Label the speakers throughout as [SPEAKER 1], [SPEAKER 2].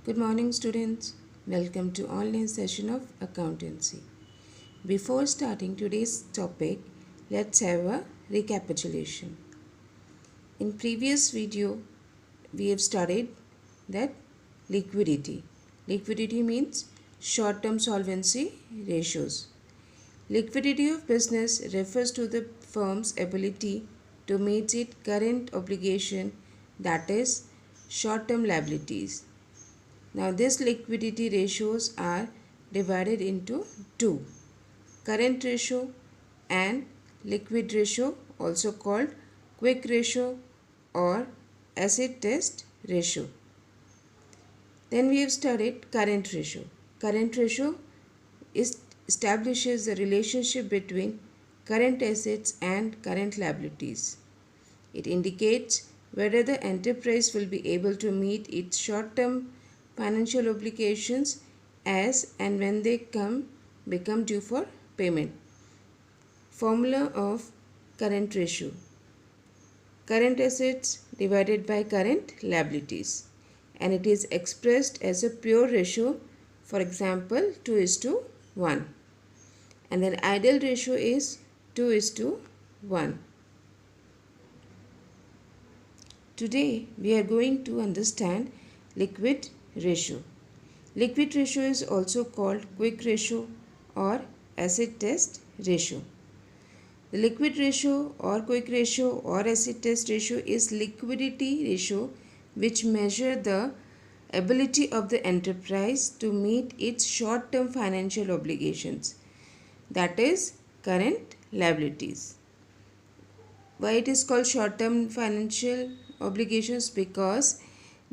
[SPEAKER 1] Good morning, students. Welcome to online session of accountancy. Before starting today's topic, let's have a recapitulation. In previous video, we have studied that liquidity. Liquidity means short-term solvency ratios. Liquidity of business refers to the firm's ability to meet its current obligation, that is, short-term liabilities. Now, these liquidity ratios are divided into two: current ratio and liquid ratio, also called quick ratio or acid test ratio. Then we have studied current ratio. Current ratio establishes the relationship between current assets and current liabilities. It indicates whether the enterprise will be able to meet its short-term financial obligations as and when they become due for payment. Formula of current ratio: current assets divided by current liabilities, and it is expressed as a pure ratio, for example 2:1, and then ideal ratio is 2:1. Today we are going to understand liquid ratio. Liquid ratio is also called quick ratio or acid test ratio. The liquid ratio or quick ratio or acid test ratio is liquidity ratio which measure the ability of the enterprise to meet its short-term financial obligations, that is current liabilities. Why it is called short-term financial obligations? Because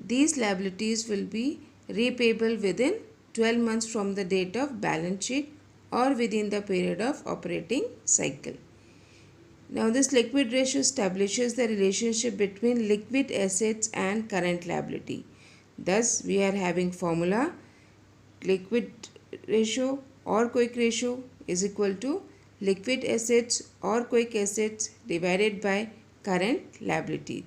[SPEAKER 1] these liabilities will be repayable within 12 months from the date of balance sheet or within the period of operating cycle. Now, this liquid ratio establishes the relationship between liquid assets and current liability. Thus, we are having formula: liquid ratio or quick ratio is equal to liquid assets or quick assets divided by current liabilities.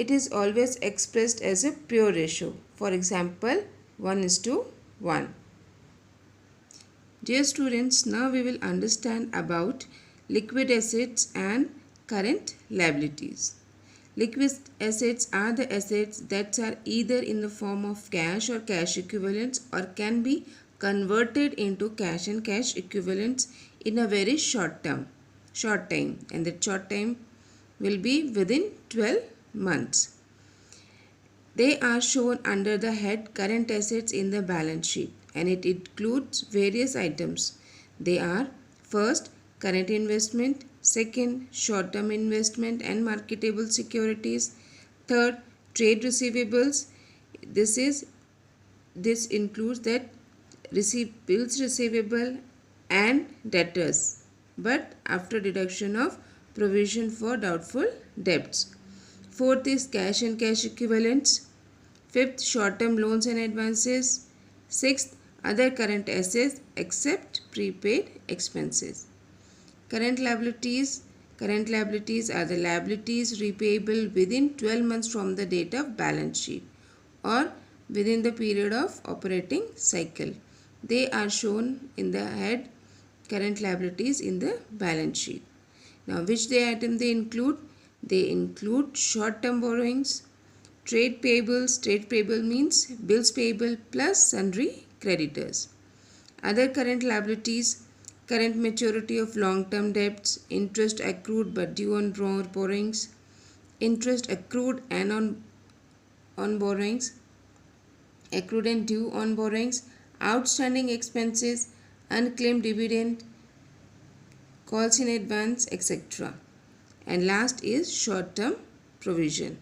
[SPEAKER 1] It is always expressed as a pure ratio. For example, 1:1. Dear students, now we will understand about liquid assets and current liabilities. Liquid assets are the assets that are either in the form of cash or cash equivalents or can be converted into cash and cash equivalents in a very short time, and that short time will be within 12 months. They are shown under the head current assets in the balance sheet, and it includes various items. They are: first, current investment; second, short-term investment and marketable securities; third, trade receivables. This includes that bills receivable and debtors, but after deduction of provision for doubtful debts. Fourth is cash and cash equivalents. Fifth, short-term loans and advances. Sixth, other current assets except prepaid expenses. Current liabilities. Current liabilities are the liabilities repayable within 12 months from the date of balance sheet or within the period of operating cycle. They are shown in the head current liabilities in the balance sheet. Now, which item they include? They include short-term borrowings, trade payables. Trade payable means bills payable plus sundry creditors. Other current liabilities: current maturity of long-term debts, interest accrued but due on borrowings, interest accrued and on borrowings, accrued and due on borrowings, outstanding expenses, unclaimed dividend, calls in advance, etc. And last is short-term provision.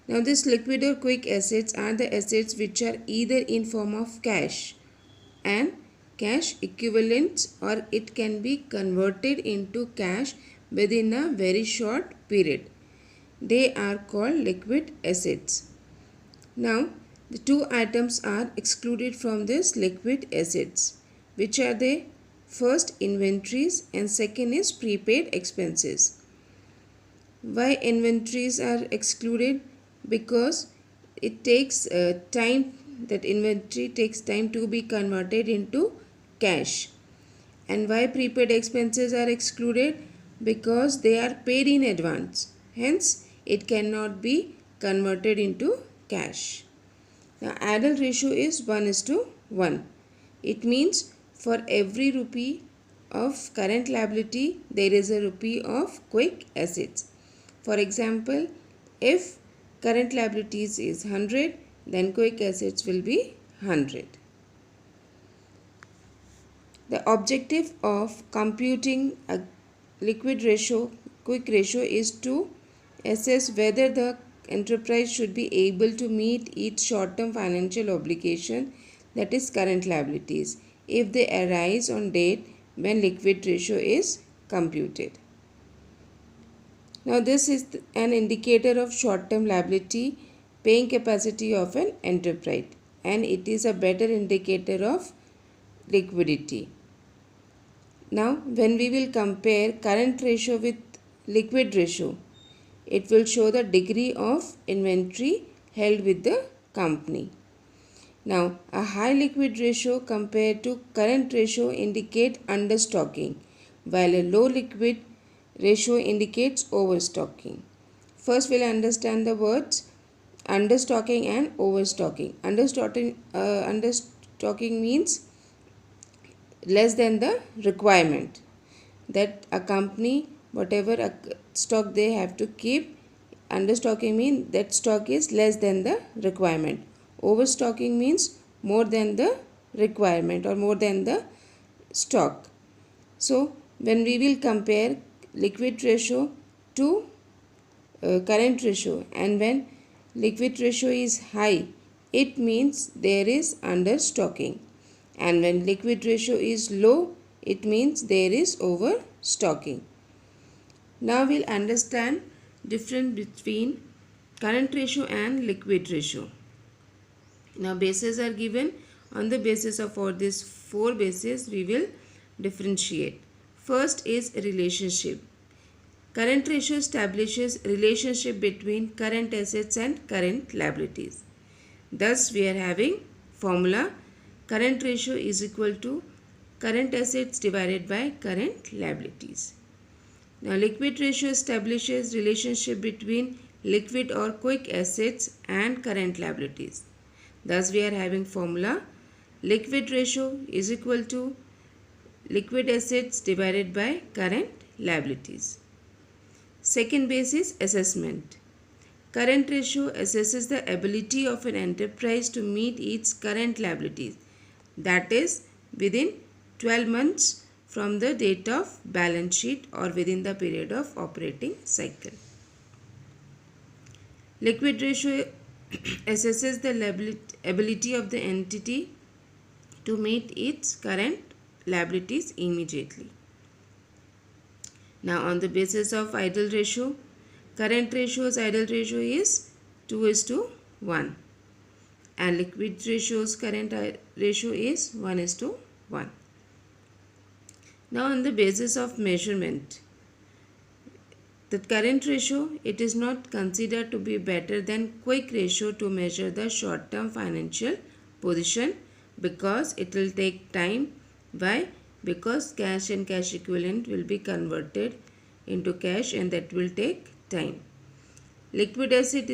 [SPEAKER 1] Now, this liquid or quick assets are the assets which are either in form of cash and cash equivalents, or it can be converted into cash within a very short period. They are called liquid assets. Now, the two items are excluded from this liquid assets. Which are they? First, inventories, and second is prepaid expenses. Why inventories are excluded? because it takes time, that inventory takes time to be converted into cash. And why prepaid expenses are excluded? Because they are paid in advance. Hence, it cannot be converted into cash. Now, idle ratio is 1:1. It means for every rupee of current liability, there is a rupee of quick assets. For example, if current liabilities is 100, then quick assets will be 100. The objective of computing a liquid ratio, quick ratio, is to assess whether the enterprise should be able to meet its short-term financial obligation, that is current liabilities, if they arise on date when liquid ratio is computed. Now this is an indicator of short-term liability paying capacity of an enterprise, and it is a better indicator of liquidity. Now when we will compare current ratio with liquid ratio, it will show the degree of inventory held with the company. Now, a high liquid ratio compared to current ratio indicate understocking, while a low liquid ratio indicates overstocking. First, we'll understand the words understocking and overstocking. Understocking means less than the requirement, that a company, whatever stock they have to keep. Understocking means that stock is less than the requirement. Overstocking means more than the requirement or more than the stock. So when we will compare liquid ratio to current ratio, and when liquid ratio is high, it means there is understocking, and when liquid ratio is low, it means there is overstocking. Now we'll understand difference between current ratio and liquid ratio. Now bases are given. On the basis of all these four bases, we will differentiate. First is relationship. Current ratio establishes relationship between current assets and current liabilities. Thus we are having formula current ratio is equal to current assets divided by current liabilities. Now liquid ratio establishes relationship between liquid or quick assets and current liabilities. Thus we are having formula liquid ratio is equal to liquid assets divided by current liabilities. Second base is assessment. Current ratio assesses the ability of an enterprise to meet its current liabilities, that is within 12 months from the date of balance sheet or within the period of operating cycle. Liquid ratio assesses the ability of the entity to meet its current liabilities immediately. Now on the basis of idle ratio, current ratio's idle ratio is 2:1 and liquid ratio's current ratio is 1:1. Now on the basis of measurement, the current ratio, it is not considered to be better than quick ratio to measure the short-term financial position because it will take time. Why? Because cash and cash equivalent will be converted into cash and that will take time. Liquid ratio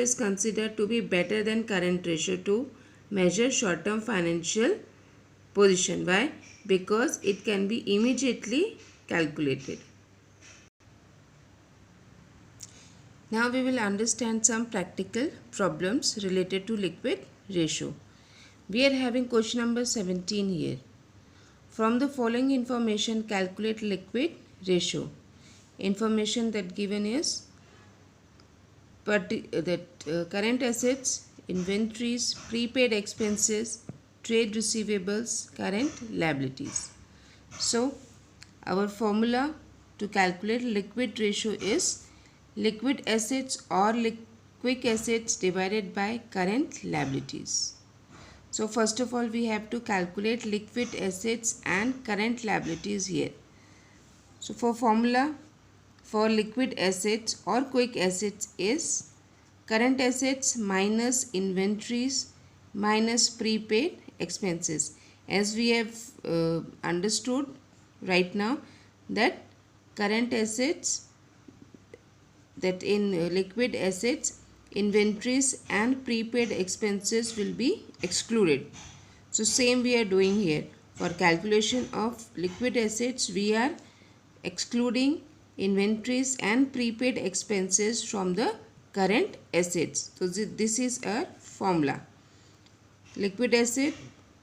[SPEAKER 1] is considered to be better than current ratio to measure short-term financial position. Why? Because it can be immediately calculated. Now we will understand some practical problems related to liquid ratio. We are having question number 17 here. From the following information, calculate liquid ratio. Information that given is current assets, inventories, prepaid expenses, trade receivables, current liabilities. So our formula to calculate liquid ratio is liquid assets or quick assets divided by current liabilities. So first of all, we have to calculate liquid assets and current liabilities here. So for formula, for liquid assets or quick assets is current assets minus inventories minus prepaid expenses. As we have understood right now that current assets, that in liquid assets inventories and prepaid expenses will be excluded. So same we are doing here. For calculation of liquid assets we are excluding inventories and prepaid expenses from the current assets. So this is a formula. Liquid asset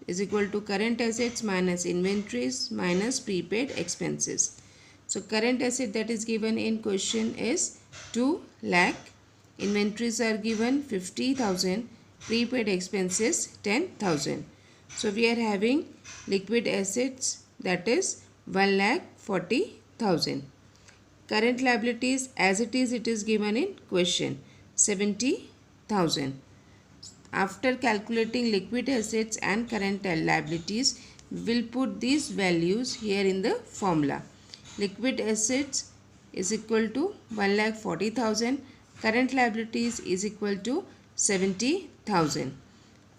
[SPEAKER 1] is equal to current assets minus inventories minus prepaid expenses. So current asset that is given in question is 2 lakh. Inventories are given 50,000. Prepaid expenses 10,000. So we are having liquid assets that is 1,40,000. Current liabilities as it is given in question 70,000. After calculating liquid assets and current liabilities, we will put these values here in the formula. Liquid assets is equal to 1,40,000. Current liabilities is equal to 70,000.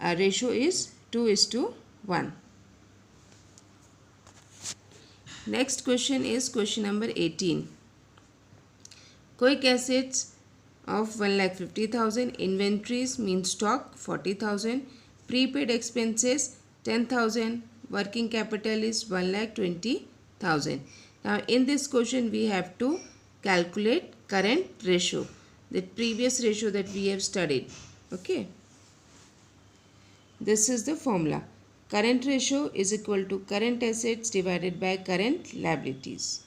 [SPEAKER 1] Our ratio is 2:1. Next question is question number 18. Quick assets of 1,50,000, inventories means stock 40,000, prepaid expenses 10,000, working capital is 1,20,000. Now in this question we have to calculate current ratio, the previous ratio that we have studied. Okay, this is the formula. Current ratio is equal to current assets divided by current liabilities.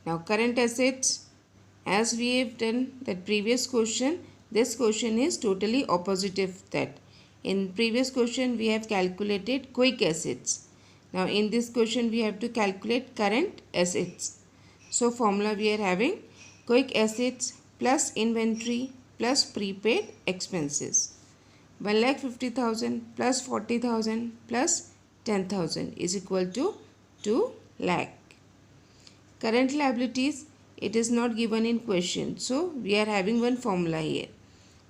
[SPEAKER 1] Now current assets, as we have done that previous question, this question is totally opposite of that. In previous question we have calculated quick assets. Now in this question we have to calculate current assets. So formula we are having quick assets plus inventory plus prepaid expenses. 1,50,000 plus 40,000 plus 10,000 is equal to 2 lakh. Current liabilities, it is not given in question. So we are having one formula here.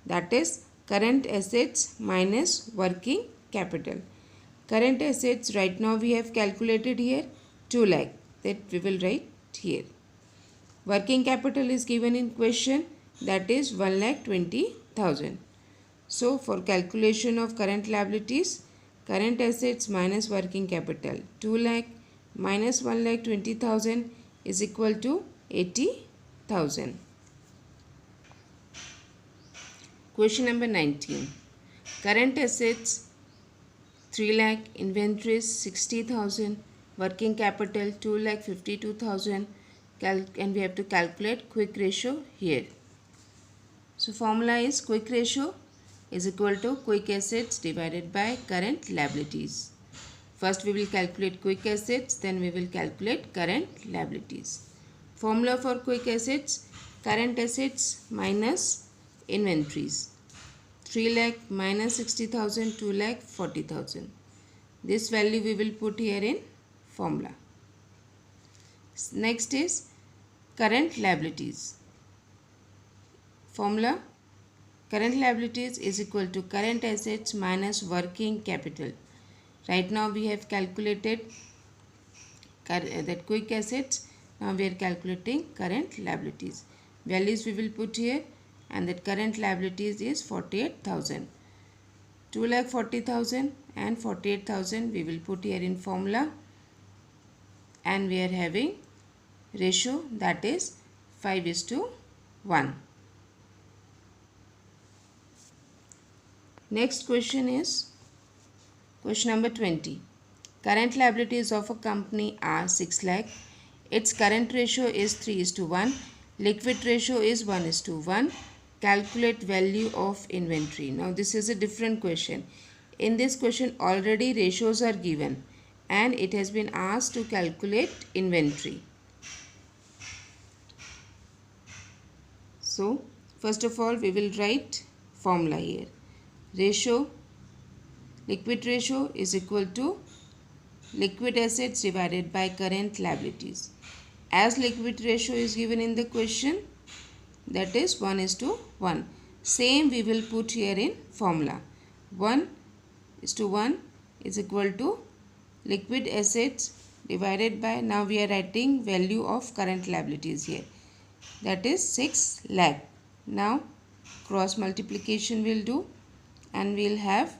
[SPEAKER 1] That is current assets minus working capital. Current assets right now we have calculated here 2 lakh. That we will write here. Working capital is given in question, that is 1,20,000. So for calculation of current liabilities, current assets minus working capital 2 lakh minus 1,20,000 is equal to 80,000. Question number 19. Current assets 3 lakh, inventories 60,000, working capital 2,52,000, and we have to calculate quick ratio here. So formula is quick ratio is equal to quick assets divided by current liabilities. First we will calculate quick assets, then we will calculate current liabilities. Formula for quick assets, current assets minus inventories. 3 lakh minus 60,000, 2 lakh 40,000. This value we will put here in formula. Next is current liabilities. Formula, current liabilities is equal to current assets minus working capital. Right now we have calculated that quick assets. Now we are calculating current liabilities. Values we will put here, and that current liabilities is 48,000. 2,40,000 and 48,000 we will put here in formula, and we are having ratio that is 5:1. Next question is question number 20. Current liabilities of a company are 6 lakh. Its current ratio is 3:1. Liquid ratio is 1:1. Calculate value of inventory. Now this is a different question. In this question already ratios are given and it has been asked to calculate inventory. So first of all we will write formula here. Ratio, liquid ratio is equal to liquid assets divided by current liabilities. As liquid ratio is given in the question, that is 1:1. Same we will put here in formula. 1:1 is equal to liquid assets divided by, now we are writing value of current liabilities here, that is 6 lakh. Now cross multiplication will do and we will have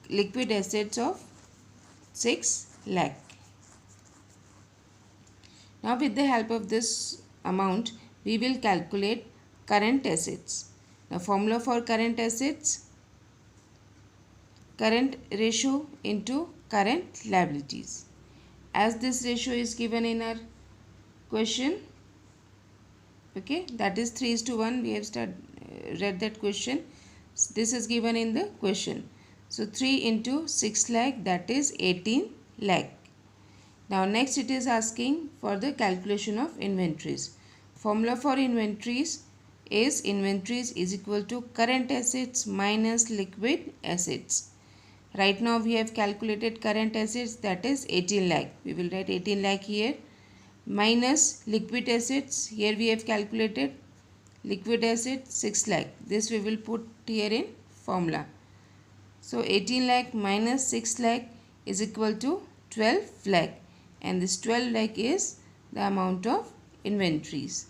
[SPEAKER 1] liquid assets of 6 lakh. Now with the help of this amount we will calculate current assets. Now formula for current assets, current ratio into current liabilities. As this ratio is given in our question, okay, that is 3:1. We have read that question. This is given in the question. So 3 into 6 lakh, that is 18 lakh. Now next it is asking for the calculation of inventories. Formula for inventories is equal to current assets minus liquid assets. Right now we have calculated current assets, that is 18 lakh. We will write 18 lakh here, minus liquid assets. Here we have calculated liquid assets 6 lakh. This we will put here in formula. So 18 lakh minus 6 lakh is equal to 12 lakh, and this 12 lakh is the amount of inventories.